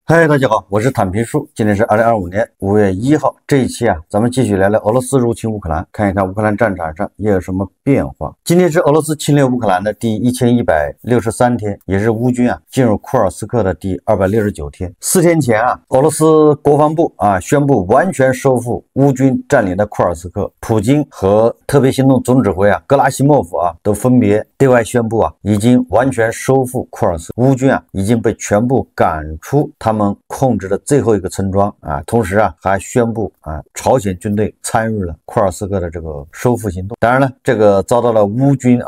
嗨，大家好，我是坦平叔。今天是2025年5月1号。这一期咱们继续聊聊俄罗斯入侵乌克兰，看一看乌克兰战场上又有什么变化。今天是俄罗斯侵略乌克兰的第1163天，也是乌军进入库尔斯克的第269天。4天前俄罗斯国防部宣布完全收复乌军占领的库尔斯克。普京和特别行动总指挥格拉西莫夫都分别对外宣布已经完全收复库尔斯克，乌军已经被全部赶出他们控制的最后一个村庄同时还宣布朝鲜军队参与了库尔斯克的这个收复行动。当然了，这个遭到了乌军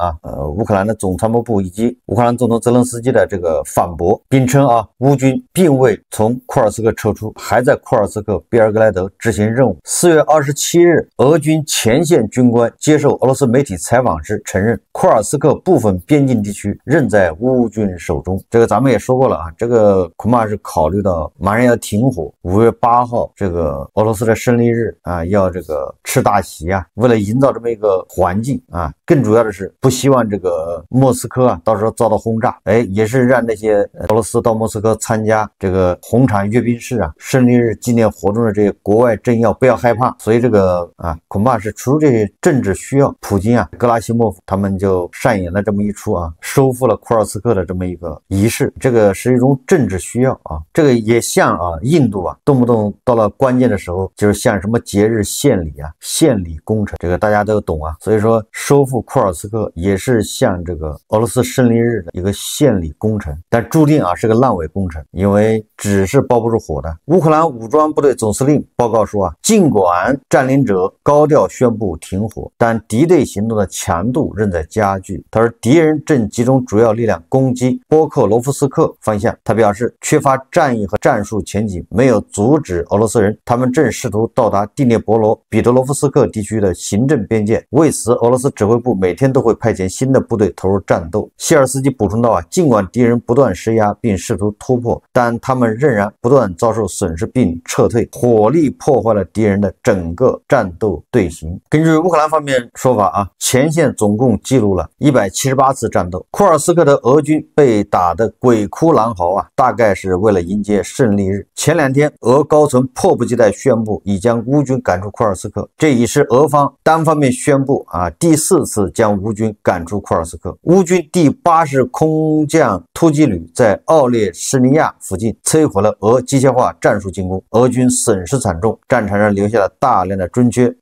乌克兰的总参谋部以及乌克兰总统泽连斯基的这个反驳，并称乌军并未从库尔斯克撤出，还在库尔斯克别尔格莱德执行任务。4月27日，俄军前线军官接受俄罗斯媒体采访时承认，库尔斯克部分边境地区仍在乌军手中。这个咱们也说过了这个恐怕是考虑到马上要停火，5月8号这个俄罗斯的胜利日要这个吃大席为了营造这么一个环境更主要的是不希望这个莫斯科到时候遭到轰炸，也是让那些俄罗斯到莫斯科参加这个红场阅兵式胜利日纪念活动的这些国外政要不要害怕。所以这个恐怕是出于这些政治需要，普京格拉西莫夫他们就上演了这么一出收复了库尔斯克的这么一个仪式。这个是一种政治需要这个也像印度动不动到了关键的时候就是像什么节日献礼献礼工程，这个大家都懂所以说收复库尔斯克也是像这个俄罗斯胜利日的一个献礼工程，但注定是个烂尾工程，因为纸是包不住火的。乌克兰武装部队总司令报告说尽管占领者高调宣布停火，但敌对行动的强度仍在加剧。他说敌人正集中主要力量攻击波克罗夫斯克方向。他表示缺乏战役和战术前景没有阻止俄罗斯人，他们正试图到达第聂伯罗彼得罗夫斯克地区的行政边界。为此，俄罗斯指挥部每天都会派遣新的部队投入战斗。谢尔斯基补充道尽管敌人不断施压并试图突破，但他们仍然不断遭受损失并撤退，火力破坏了敌人的整个战斗队形。根据乌克兰方面说法前线总共记录了178次战斗。库尔斯克的俄军被打得鬼哭狼嚎大概是为了迎接胜利日。前2天，俄高层迫不及待宣布已将乌军赶出库尔斯克，这已是俄方单方面宣布第4次将乌军赶出库尔斯克。乌军第80空降突击旅在奥列什尼亚附近摧毁了俄机械化战术进攻，俄军损失惨重，战场上留下了大量的军车、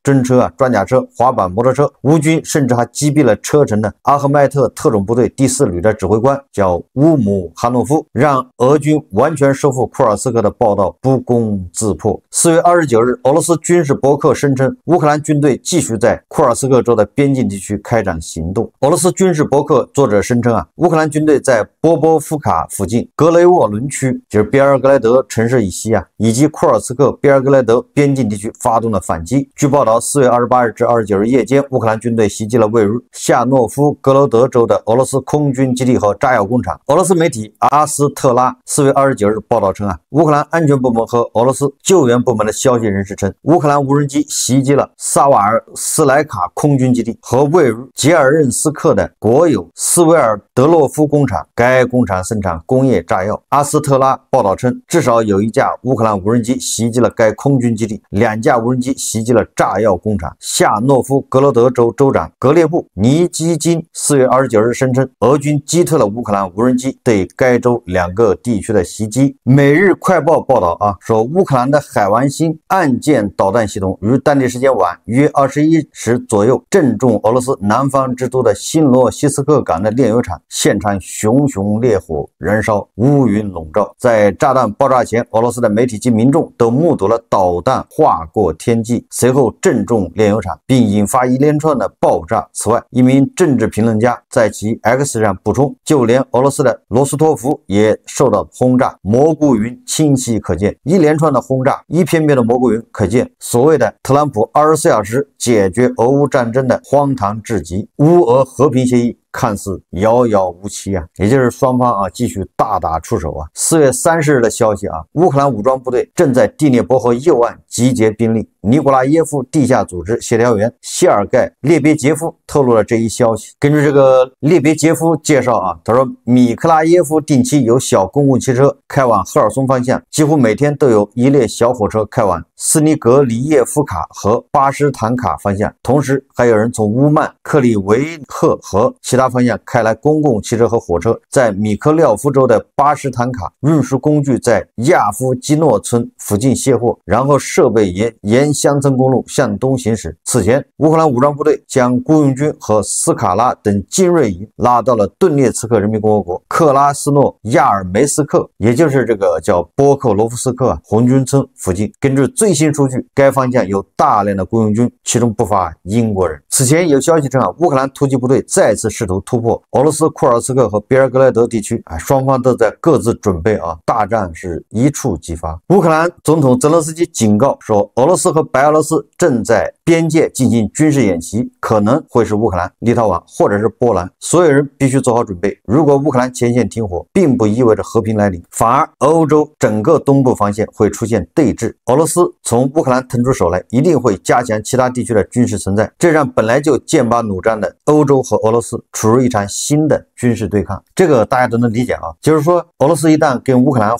装甲车、滑板、摩托车。乌军甚至还击毙了车臣的阿赫迈特特种部队第4旅的指挥官，叫乌姆哈诺夫，让俄军完全收复库尔斯克的报道不攻自破。4月29日，俄罗斯军事博客声称，乌克兰军队继续在库尔斯克州的边境地区开展行动。俄罗斯军事博客作者声称乌克兰军队在波波夫卡附近格雷沃伦区，就是别尔格莱德城市以西以及库尔斯克别尔格莱德边境地区发动了反击。据报道，4月28日至29日夜间，乌克兰军队袭击了位于夏诺夫格罗德州的俄罗斯空军基地和炸药工厂。俄罗斯媒体阿斯特拉4月29日报道称乌克兰安全部门和俄罗斯救援部门的消息人士称，乌克兰无人机袭击了萨瓦尔斯莱卡空军基地和位于杰尔任斯克的国有斯维尔德洛夫工厂，该工厂生产工业炸药。阿斯特拉报道称，至少有1架乌克兰无人机袭击了该空军基地，2架无人机袭击了炸药工厂。夏诺夫格罗德州州长格列布尼基金4月29日声称，俄军击退了乌克兰无人机对该州2个地区的袭击。每日快报报道说乌克兰的海王星岸舰导弹系统于当地时间晚约21时左右正中俄罗斯南方之都的新罗西斯克港的炼油厂，现场熊熊烈火燃烧，乌云笼罩。在炸弹爆炸前，俄罗斯的媒体及民众都目睹了导弹划过天际，随后正中炼油厂，并引发一连串的爆炸。此外，一名政治评论家在其 X 上补充，就连俄罗斯的罗斯托夫也受到轰炸，蘑菇云清晰可见。一连串的轰炸，一片片的蘑菇云，可见所谓的特朗普24小时解决俄乌战争的荒唐至极。乌俄和平协议看似遥遥无期啊，也就是双方啊继续大打出手啊。4月30日的消息啊，乌克兰武装部队正在第聂伯河右岸集结兵力。尼古拉耶夫地下组织协调员谢尔盖·列别杰夫透露了这一消息。根据这个列别杰夫介绍啊，他说米克拉耶夫定期有小公共汽车开往赫尔松方向，几乎每天都有一列小火车开往斯尼格里耶夫卡和巴什坦卡方向，同时还有人从乌曼、克里维赫和其他方向开来公共汽车和火车，在米克廖夫州的巴什坦卡运输工具在亚夫基诺村附近卸货，然后设备沿乡村公路向东行驶。此前，乌克兰武装部队将雇佣军和斯卡拉等精锐营拉到了顿涅茨克人民共和国克拉斯诺亚尔梅斯克，也就是这个叫波克罗夫斯克红军村附近。根据最新数据，该方向有大量的雇佣军，其中不乏英国人。此前有消息称啊，乌克兰突击部队再次试图突破俄罗斯库尔斯克和别尔格莱德地区啊，双方都在各自准备啊，大战是一触即发。乌克兰总统泽连斯基警告说，俄罗斯和白俄罗斯正在边界进行军事演习，可能会是乌克兰、立陶宛或者是波兰，所有人必须做好准备。如果乌克兰前线停火，并不意味着和平来临，反而欧洲整个东部防线会出现对峙。俄罗斯从乌克兰腾出手来，一定会加强其他地区的军事存在，这让本来就剑拔弩张的欧洲和俄罗斯处于一场新的军事对抗。这个大家都能理解啊，就是说俄罗斯一旦跟乌克兰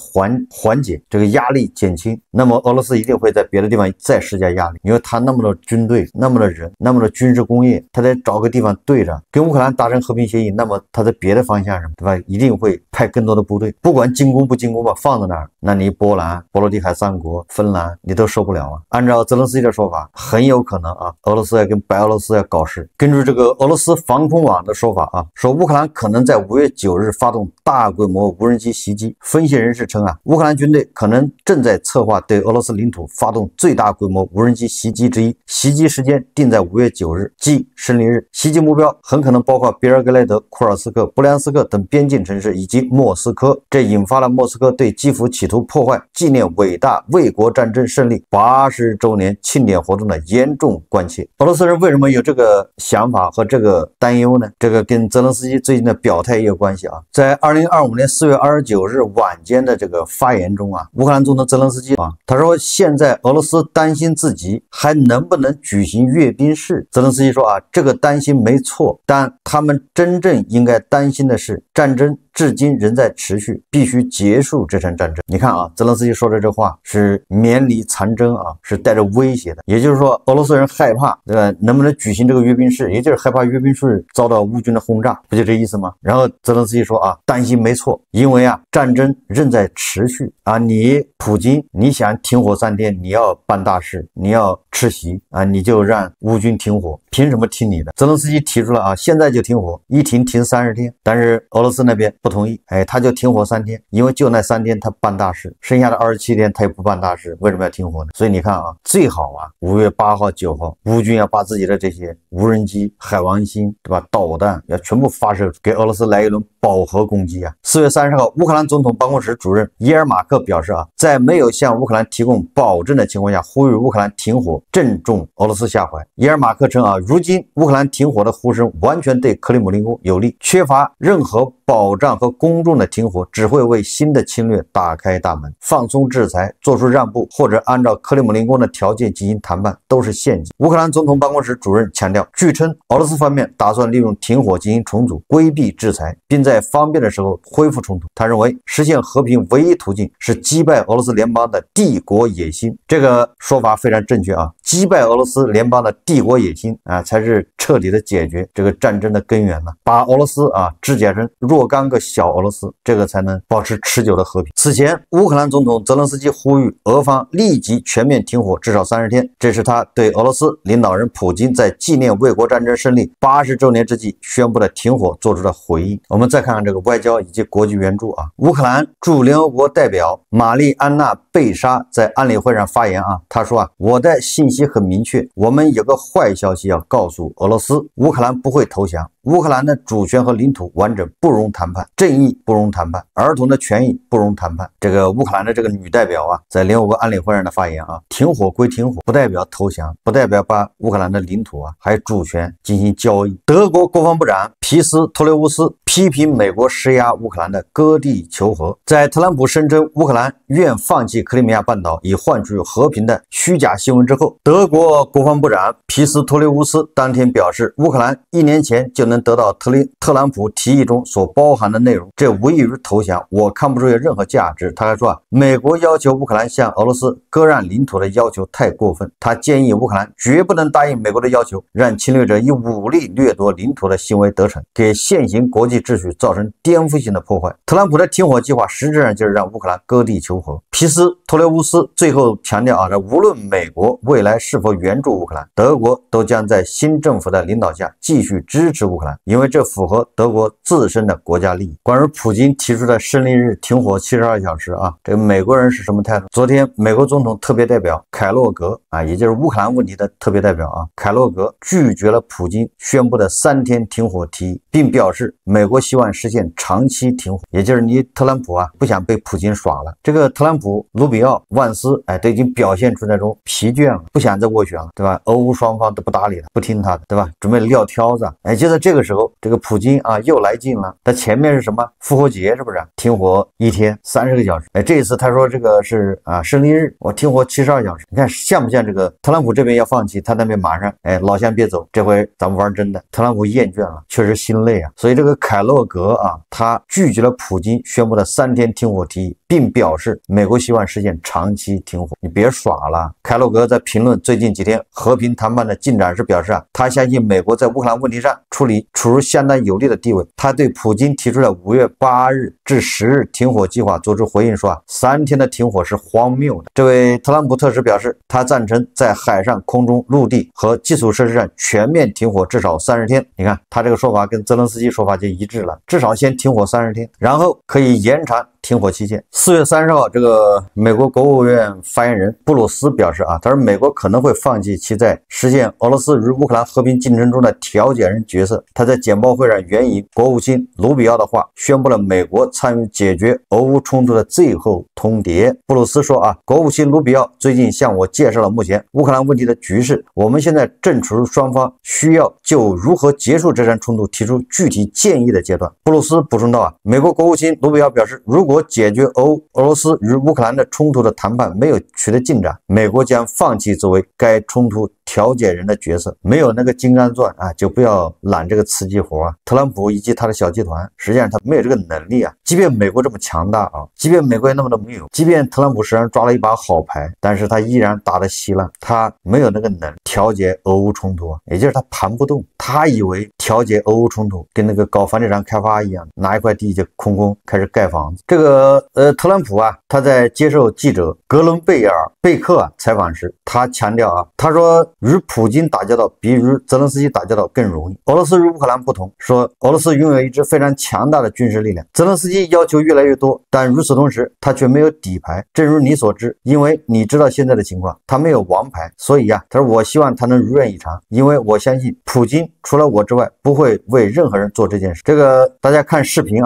缓解这个压力减轻，那么俄罗斯一定会在别的地方再施加压力，因为他那么多军队、那么多人、那么多军事工业，他得找个地方对着，跟乌克兰达成和平协议，那么他在别的方向上，对吧？一定会派更多的部队，不管进攻不进攻吧，放在那儿，那你波兰、波罗的海三国、芬兰，你都受不了啊。按照泽连斯基的说法，很有可能啊，俄罗斯要跟白俄罗斯要搞事。根据这个俄罗斯防空网的说法啊，说乌克兰可能在5月9日发动大规模无人机袭击。分析人士称啊，乌克兰军队可能正在策划对俄罗斯领土发动最大规模无人机袭击之一，袭击时间定在5月9日，即胜利日。袭击目标很可能包括别尔格莱德、库尔斯克、布良斯克等边境城市以及莫斯科，这引发了莫斯科对基辅企图破坏纪念伟大卫国战争胜利80周年庆典活动的严重关切。俄罗斯人为什么有这个想法和这个担忧呢？这个跟泽连斯基最近的表态也有关系啊。在2025年4月29日晚间的这个发言中啊，乌克兰总统泽连斯基啊，他说现在俄罗斯担心自己还能不能举行阅兵式。泽连斯基说啊，这个担心没错，但他们真正应该担心的是战争至今仍在持续，必须结束这场战争。你看啊，泽连斯基说的这话是绵里藏针啊，是带着威胁的。也就是说，俄罗斯人害怕，对吧？能不能举行这个阅兵式，也就是害怕阅兵式遭到乌军的轰炸，不就这意思吗？然后泽连斯基说啊，担心没错，因为啊，战争仍在持续啊，你普京你想停火3天，你要办大事，你要吃席啊，你就让乌军停火，凭什么听你的？泽连斯基提出了啊，现在就停火，一停30天，但是俄罗斯那边不同意，他就停火3天，因为就那3天他办大事，剩下的27天他也不办大事，为什么要停火呢？所以你看啊，最好啊，5月8号、9号，乌军要把自己的这些无人机、海王星，对吧？导弹要全部发射，给俄罗斯来一轮饱和攻击啊。4月30号，乌克兰总统办公室主任伊尔马克表示啊，在没有向乌克兰提供保证的情况下，呼吁乌克兰停火，正中俄罗斯下怀。伊尔马克称啊，如今乌克兰停火的呼声完全对克里姆林宫有利，缺乏任何保障和公众的停火只会为新的侵略打开大门。放松制裁、做出让步或者按照克里姆林宫的条件进行谈判都是陷阱。乌克兰总统办公室主任强调，据称俄罗斯方面打算利用停火进行重组，规避制裁，并在方便的时候恢复冲突。他认为实现和平唯一途径是击败俄罗斯联邦的帝国野心。这个说法非常正确啊，击败俄罗斯联邦的帝国野心啊，才是彻底的解决这个战争的根源呢。把俄罗斯啊肢解成若干个小俄罗斯，这个才能保持持久的和平。此前，乌克兰总统泽连斯基呼吁俄方立即全面停火至少30天，这是他对俄罗斯领导人普京在纪念卫国战争胜利80周年之际宣布的停火做出的回应。我们再看看这个外交以及国际援助啊。乌克兰驻联合国代表玛丽安娜·贝莎在安理会上发言啊，她说啊，我的信息很明确，我们有个坏消息要告诉俄罗斯，乌克兰不会投降，乌克兰的主权和领土完整不容谈判，正义不容谈判，儿童的权益不容谈判。这个乌克兰的这个女代表啊，在联合国安理会上的发言啊，停火归停火，不代表投降，不代表把乌克兰的领土啊还有主权进行交易。德国国防部长皮斯托雷乌斯批评美国施压乌克兰的割地求和，在特朗普声称乌克兰愿放弃克里米亚半岛以换取和平的虚假新闻之后，德国国防部长皮斯托雷乌斯当天表示，乌克兰1年前就能得到特朗普提议中所包含的内容，这无异于投降，我看不出有任何价值。他还说美国要求乌克兰向俄罗斯割让领土的要求太过分，他建议乌克兰绝不能答应美国的要求，让侵略者以武力掠夺领土的行为得逞，给现行国际秩序造成颠覆性的破坏。特朗普的停火计划实质上就是让乌克兰割地求和。皮斯托雷乌斯最后强调啊，无论美国未来是否援助乌克兰，德国都将在新政府的领导下继续支持乌克兰，因为这符合德国自身的国家利益。关于普京提出的胜利日停火72小时啊，这个美国人是什么态度？昨天美国总统特别代表凯洛格啊，也就是乌克兰问题的特别代表啊，凯洛格拒绝了普京宣布的3天停火提议，并表示美国希望实现长期停火，也就是你特朗普啊不想被普京耍了。这个特朗普、卢比奥、万斯都已经表现出那种疲倦了，不想再斡旋了，对吧？欧乌双方都不搭理他，不听他的，对吧？准备撂挑子。就在这个时候，这个普京啊又来劲了。他前面是什么？复活节是不是？停火1天30个小时。这一次他说这个是胜利日，我停火72小时。你看像不像这个特朗普这边要放弃，他那边马上老乡别走，这回咱们玩真的。特朗普厌倦了，确实心累啊。所以这个凯洛格啊，他拒绝了普京宣布的3天停火提议，并表示美国希望实现长期停火。你别耍了。凯洛格在评论最近几天和平谈判的进展时表示他相信美国在乌克兰问题上处于相当有利的地位。他对普京提出的5月8日至10日停火计划做出回应说3天的停火是荒谬的。这位特朗普特使表示，他赞成在海上、空中、陆地和基础设施上全面停火至少30天。你看他这个说法跟泽连斯基说法就一致了，至少先停火30天，然后可以延长停火期限。4月30号，这个美国国务院发言人布鲁斯表示他说美国可能会放弃其在实现俄罗斯与乌克兰和平进程中的调解人角色。他在简报会上援引国务卿卢比奥的话，宣布了美国参与解决俄乌冲突的最后通牒。布鲁斯说国务卿卢比奥最近向我介绍了目前乌克兰问题的局势，我们现在正处于双方需要就如何结束这场冲突提出具体建议的阶段。布鲁斯补充道美国国务卿卢比奥表示，如果解决俄罗斯与乌克兰的冲突的谈判没有取得进展，美国将放弃作为该冲突调解人的角色。没有那个金刚钻就不要揽这个刺激活特朗普以及他的小集团实际上他没有这个能力即便美国这么强大即便美国那么的没有，即便特朗普实际上抓了一把好牌，但是他依然打得稀烂，他没有那个能力调节俄乌冲突也就是他盘不动。他以为调节俄乌冲突跟那个搞房地产开发一样，拿一块地就空开始盖房子。这个特朗普他在接受记者格伦贝克采访时，他强调他说与普京打交道比与泽连斯基打交道更容易。俄罗斯与乌克兰不同，说俄罗斯拥有一支非常强大的军事力量，泽连斯基要求越来越多，但与此同时他却没有底牌。正如你所知，因为你知道现在的情况，他没有王牌，所以他说我希望他能如愿以偿，因为我相信普京除了我之外不会为任何人做这件事。这个大家看视频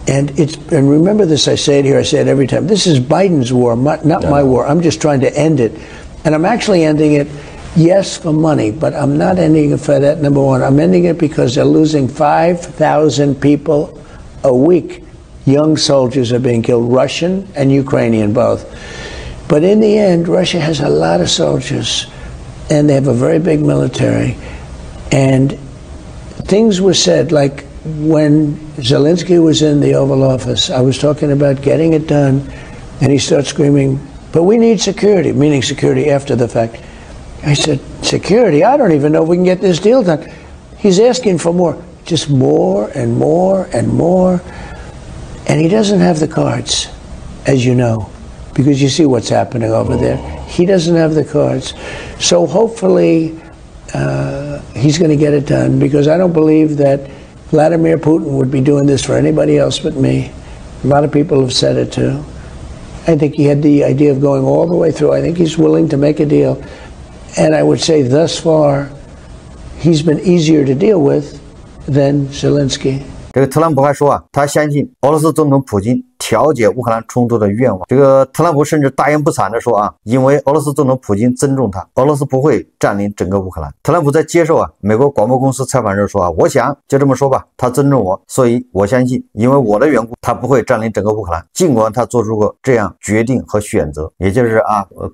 And remember this, I say it here, I say it every time. This is Biden's war, not my war. I'm just trying to end it. And I'm actually ending it, yes, for money, but I'm not ending it for that, number one. I'm ending it because they're losing 5,000 people a week. Young soldiers are being killed, Russian and Ukrainian both. But in the end, Russia has a lot of soldiers, and they have a very big military. And things were said, like when Zelensky was in the Oval Office, I was talking about getting it done, and he starts screaming, but we need security, meaning security after the fact. I said, security? I don't even know if we can get this deal done. He's asking for more, just more and more and more. And he doesn't have the cards, as you know, because you see what's happening over there. He doesn't have the cards. So hopefully he's going to get it done, because I don't believe that Vladimir Putin would be doing this for anybody else but me. A lot of people have said it too. I think he had the idea of going all the way through. I think he's willing to make a deal. And I would say thus far, he's been easier to deal with than Zelensky. 这个特朗普还说啊，他相信俄罗斯总统普京调解乌克兰冲突的愿望。这个特朗普甚至大言不惭地说啊，因为俄罗斯总统普京尊重他，俄罗斯不会占领整个乌克兰。特朗普在接受美国广播公司采访时说啊，我想就这么说吧，他尊重我，所以我相信，因为我的缘故，他不会占领整个乌克兰。尽管他做出过这样决定和选择，也就是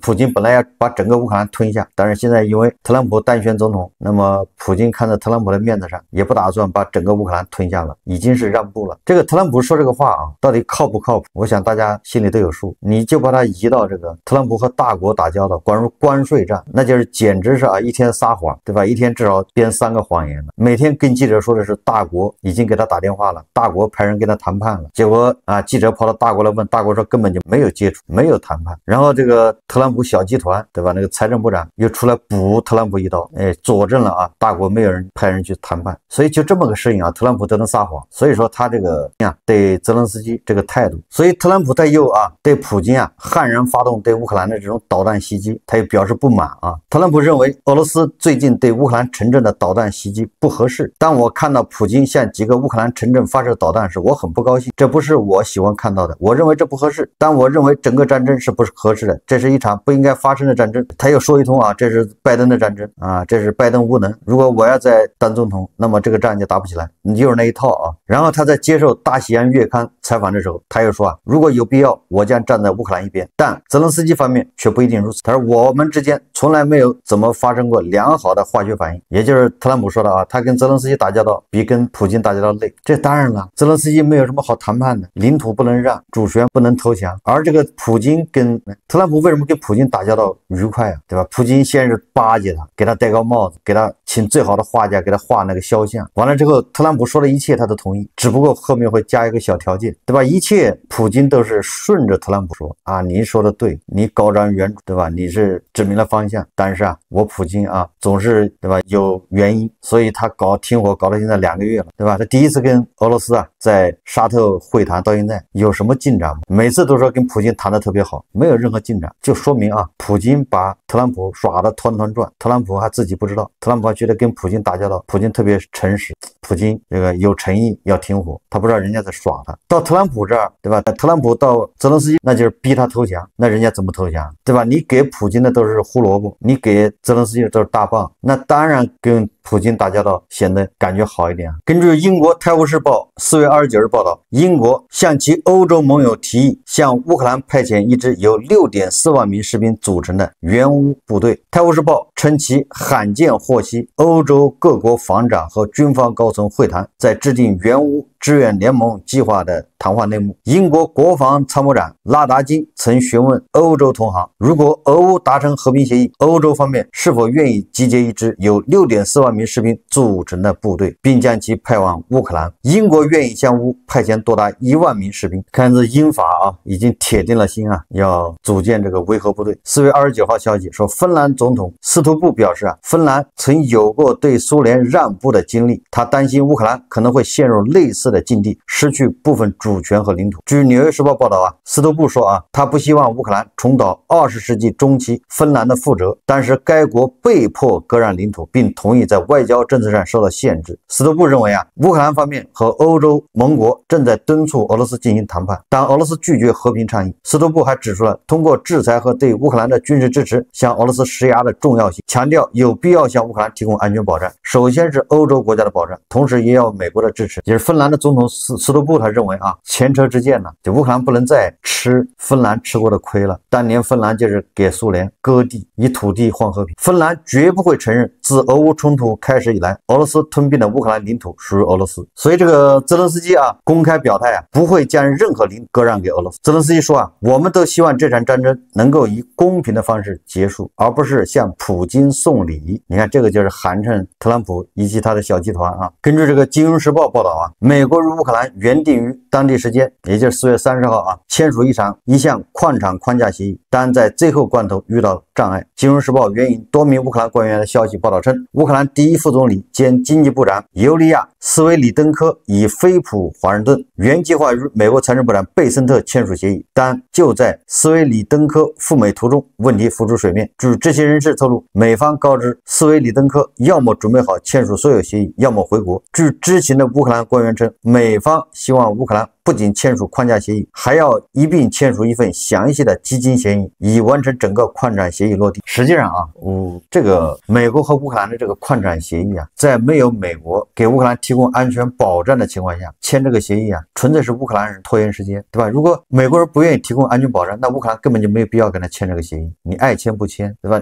普京本来要把整个乌克兰吞下，但是现在因为特朗普当选总统，那么普京看在特朗普的面子上，也不打算把整个乌克兰吞下了，已经是让步了。这个特朗普说这个话到底靠不靠谱？我想大家心里都有数。你就把它移到这个特朗普和大国打交道，关税战，那就是简直是一天撒谎，对吧？一天至少编3个谎言了。每天跟记者说的是大国已经给他打电话了，大国派人跟他谈判了，结果记者跑到大国来问，大国说根本就没有接触，没有谈判。然后这个特朗普小集团，对吧？那个财政部长又出来补特朗普一刀，佐证了大国没有人派人去谈判。所以就这么个事情特朗普都能撒谎。所以说他这个对泽连斯基这个态度，所以特朗普他又对普京悍然发动对乌克兰的这种导弹袭击，他也表示不满特朗普认为俄罗斯最近对乌克兰城镇的导弹袭击不合适，当我看到普京向几个乌克兰城镇发射导弹时，我很不高兴，这不是我喜欢看到的，我认为这不合适，但我认为整个战争是不合适的，这是一场不应该发生的战争。他又说一通这是拜登的战争这是拜登无能，如果我要再当总统，那么这个战就打不起来，你就是那一套然后他在接受大西洋月刊采访的时候，他又说如果有必要，我将站在乌克兰一边，但泽连斯基方面却不一定如此。他说我们之间从来没有怎么发生过良好的化学反应，也就是特朗普说的他跟泽连斯基打交道比跟普京打交道累。这当然了，泽连斯基没有什么好谈判的，领土不能让，主权不能投降，而这个普京跟特朗普为什么跟普京打交道愉快对吧？普京先是巴结他，给他戴高帽子，给他请最好的画家给他画那个肖像，完了之后特朗普说的一切他都同意，只不过后面会加一个小条件，对吧？一切普京都是顺着特朗普说你说的对，你高瞻远瞩，对吧？你是指明了方向，但是我普京总是对吧有原因，所以他停火搞到现在2个月了，对吧？他第一次跟俄罗斯在沙特会谈到现在有什么进展吗？每次都说跟普京谈得特别好，没有任何进展，就说明普京把特朗普耍得团团转，特朗普还自己不知道，特朗普还觉得跟普京打交道，普京特别诚实，普京这个有诚意要停火，他不知道人家在耍他。到特朗普这儿，对吧？特朗普到泽连斯基那就是逼他投降，那人家怎么投降，对吧？你给普京的都是胡萝卜，你给泽连斯基的都是大棒，那当然跟普京打交道显得感觉好一点。根据英国《泰晤士报》4月29日报道，英国向其欧洲盟友提议向乌克兰派遣一支由6.4万名士兵组成的援乌部队。《泰晤士报》称其罕见获悉欧洲各国防长和军方高层会谈在制定援乌支援联盟计划的谈话内幕。英国国防参谋长拉达金曾询问欧洲同行，如果俄乌达成和平协议，欧洲方面是否愿意集结一支由6.4万名士兵组成的部队，并将其派往乌克兰。英国愿意向乌派遣多达1万名士兵。看这英法已经铁定了心要组建这个维和部队。4月29号消息说，芬兰总统斯图布表示芬兰曾有过对苏联让步的经历，他担心乌克兰可能会陷入类似的境地，失去部分主权和领土。据《纽约时报》报道斯图布说他不希望乌克兰重蹈20世纪中期芬兰的覆辙，但是该国被迫割让领土，并同意在外交政策上受到限制。斯图布认为乌克兰方面和欧洲盟国正在敦促俄罗斯进行谈判，但俄罗斯拒绝和平倡议。斯图布还指出了通过制裁和对乌克兰的军事支持向俄罗斯施压的重要性，强调有必要向乌克兰提供安全保障，首先是欧洲国家的保障，同时也要美国的支持。也是芬兰的总统斯图布他认为前车之鉴就乌克兰不能再吃芬兰吃过的亏了。当年芬兰就是给苏联割地，以土地换和平。芬兰绝不会承认自俄乌冲突开始以来，俄罗斯吞并的乌克兰领土属于俄罗斯。所以这个泽连斯基公开表态不会将任何领土割让给俄罗斯。泽连斯基说我们都希望这场战争能够以公平的方式结束，而不是向普京送礼。你看这个就是寒碜特朗普以及他的小集团根据这个《金融时报》报道美国与乌克兰原定于当地时间，也就是4月30号签署一项矿场框架协议，但在最后关头遇到障碍。《金融时报》援引多名乌克兰官员的消息报道称，乌克兰第第一副总理兼经济部长尤利亚·斯维里登科与菲普·华盛顿原计划与美国财政部长贝森特签署协议，但就在斯维里登科赴美途中，问题浮出水面。据知情人士透露，美方告知斯维里登科要么准备好签署所有协议，要么回国。据知情的乌克兰官员称，美方希望乌克兰不仅签署框架协议，还要一并签署一份详细的基金协议，以完成整个矿产协议落地。实际上啊，这个美国和乌克兰的这个矿产协议啊，在没有美国给乌克兰提供安全保障的情况下签这个协议啊，纯粹是乌克兰人拖延时间，对吧？如果美国人不愿意提供安全保障，那乌克兰根本就没有必要跟他签这个协议，你爱签不签，对吧？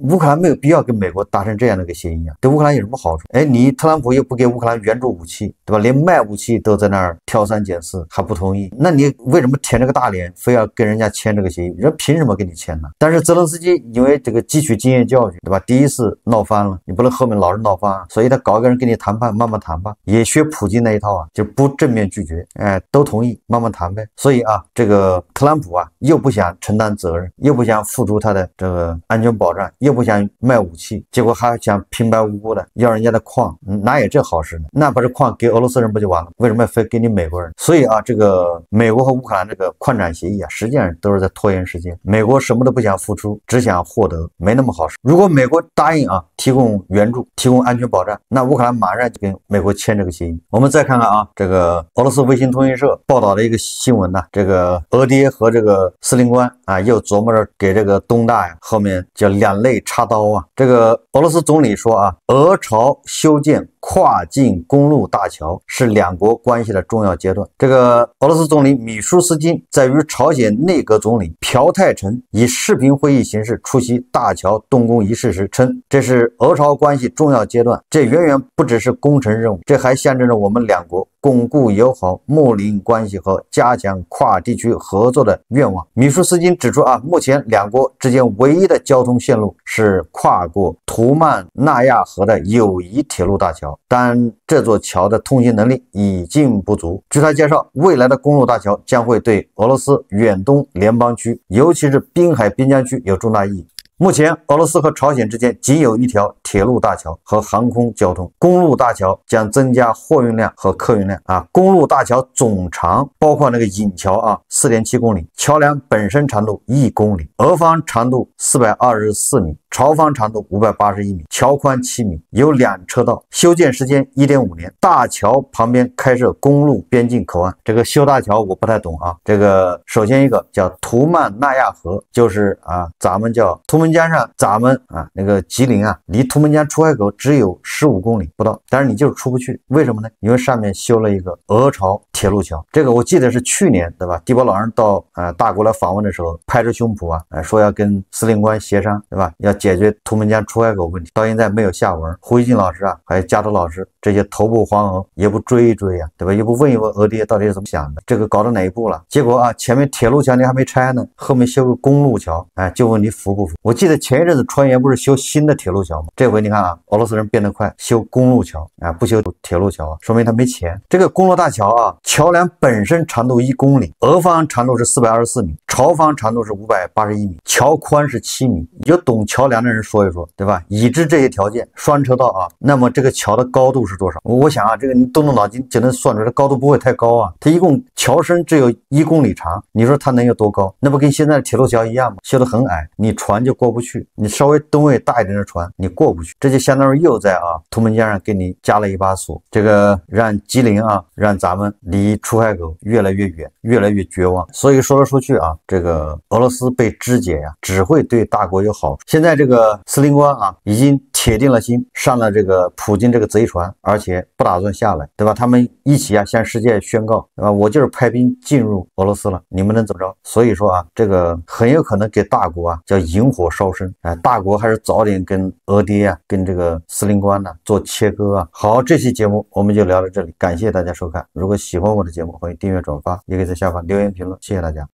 乌克兰没有必要跟美国达成这样的一个协议啊，对乌克兰有什么好处？哎，你特朗普又不给乌克兰援助武器，对吧？连卖武器都在那儿挑三拣四，还不同意，那你为什么舔这个大脸，非要跟人家签这个协议？人凭什么跟你签呢？但是泽连斯基因为这个汲取经验教训，对吧？第一次闹翻了，你不能后面老是闹翻啊，所以他搞一个人跟你谈判，慢慢谈吧，也学普京那一套啊，就不正面拒绝，都同意，慢慢谈呗。所以啊，这个特朗普啊，又不想承担责任，又不想付出他的这个安全保障，又不想卖武器，结果还想平白无故的要人家的矿，哪有这好事呢？那把这矿给俄罗斯人不就完了？为什么非给你美国人？所以啊，这个美国和乌克兰这个矿产协议啊，实际上都是在拖延时间。美国什么都不想付出，只想获得，没那么好事。如果美国答应啊提供援助、提供安全保障，那乌克兰马上就跟美国签这个协议。我们再看看啊，这个俄罗斯卫星通讯社报道的一个新闻呢，这个俄爹和这个司令官啊，又琢磨着给这个东大呀后面叫两肋插刀啊。这个俄罗斯总理说啊，俄朝修建跨境公路大桥是两国关系的重要阶段。这个俄罗斯总理米舒斯金在与朝鲜内阁总理朴泰成以视频会议形式出席大桥动工仪式时称，这是俄朝关系重要阶段，这远远不只是工程任务，这还象征着我们两国巩固友好睦邻关系和加强跨地区合作的愿望。米舒斯金指出啊，目前两国之间唯一的交通线路是跨过图曼纳亚河的友谊铁路大桥，但这座桥的通行能力已经不足。据他介绍，未来的公路大桥将会对俄罗斯远东联邦区，尤其是滨海边疆区有重大意义。目前，俄罗斯和朝鲜之间仅有一条铁路大桥和航空交通，公路大桥将增加货运量和客运量啊。公路大桥总长包括那个引桥啊 4.7 公里，桥梁本身长度1公里，俄方长度424米，朝方长度581米，桥宽7米，有2车道，修建时间1.5年。大桥旁边开设公路边境口岸。这个修大桥我不太懂啊。这个首先一个叫图曼纳亚河，就是啊，咱们叫图们江上，咱们啊那个吉林啊，离图们江出海口只有15公里不到，但是你就是出不去，为什么呢？因为上面修了一个俄朝铁路桥。这个我记得是去年，对吧？地保老人到大国来访问的时候，拍着胸脯啊，说要跟司令官协商，对吧？要解决图们江出海口问题，到现在没有下文。胡一进老师啊，还有加州老师这些头部黄额也不追一追啊，对吧？也不问一问俄爹到底是怎么想的，这个搞到哪一步了？结果啊，前面铁路桥你还没拆呢，后面修个公路桥，就问你服不服？我记得前一阵子传言不是修新的铁路桥吗？这回你看啊，俄罗斯人变得快，修公路桥不修铁路桥，说明他没钱。这个公路大桥啊，桥梁本身长度1公里，俄方长度是424米，朝方长度是581米，桥宽是7米。有懂桥梁的人说一说，对吧？已知这些条件，双车道啊，那么这个桥的高度是多少？我想啊，这个你动动脑筋就能算出来，高度不会太高啊。它一共桥身只有1公里长，你说它能有多高？那不跟现在的铁路桥一样吗？修得很矮，你船就过不去，你稍微吨位大一点的船你过不去，这就相当于又在图们江上给你加了一把锁，这个让吉林啊，让咱们离出海口越来越远，越来越绝望。所以说来说去啊，这个俄罗斯被肢解呀，只会对大国有好处。现在这个司令官啊，已经铁定了心上了这个普京这个贼船，而且不打算下来，对吧？他们一起啊向世界宣告，对吧？我就是派兵进入俄罗斯了，你们能怎么着？所以说啊，这个很有可能给大国啊叫引火烧身，大国还是早点跟俄爹啊，跟这个司令官呢做切割啊。好，这期节目我们就聊到这里，感谢大家收看。如果喜欢我的节目，欢迎订阅转发，也可以在下方留言评论，谢谢大家。